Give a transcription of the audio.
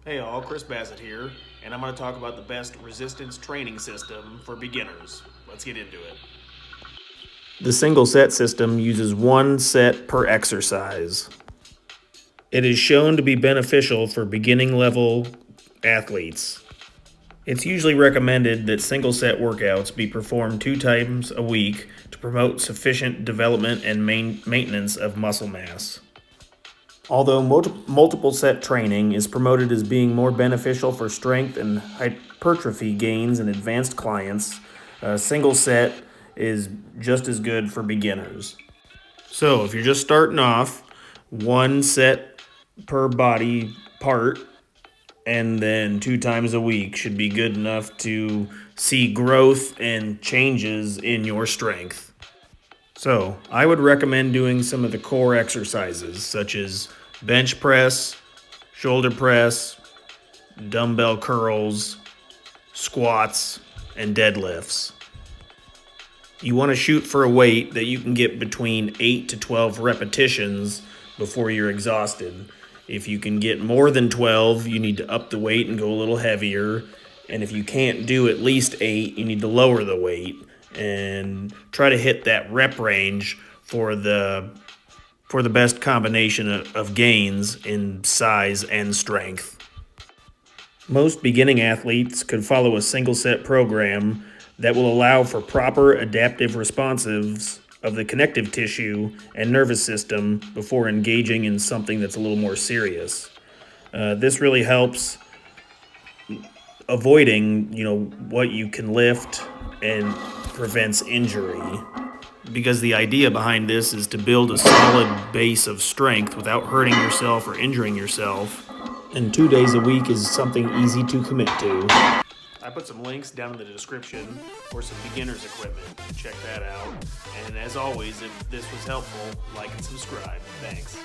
Hey all, Chris Bassett here, and I'm going to talk about the best resistance training system for beginners. Let's get into it. The single set system uses one set per exercise. It is shown to be beneficial for beginning level athletes. It's usually recommended that single set workouts be performed 2 times a week to promote sufficient development and maintenance of muscle mass. Although multiple set training is promoted as being more beneficial for strength and hypertrophy gains in advanced clients, single set is just as good for beginners. So if you're just starting off, one set per body part and then 2 times a week should be good enough to see growth and changes in your strength. So, I would recommend doing some of the core exercises such as bench press, shoulder press, dumbbell curls, squats, and deadlifts. You want to shoot for a weight that you can get between 8 to 12 repetitions before you're exhausted. If you can get more than 12, you need to up the weight and go a little heavier. And if you can't do at least 8, you need to lower the weight and try to hit that rep range for the best combination of gains in size and strength. Most beginning athletes could follow a single set program that will allow for proper adaptive responses of the connective tissue and nervous system before engaging in something that's a little more serious. This really helps avoiding, what you can lift and prevents injury, because the idea behind this is to build a solid base of strength without hurting yourself or injuring yourself, and 2 days a week is something easy to commit to. I put some links down in the description for some beginner's equipment. Check that out. And as always, if this was helpful, like and subscribe. Thanks.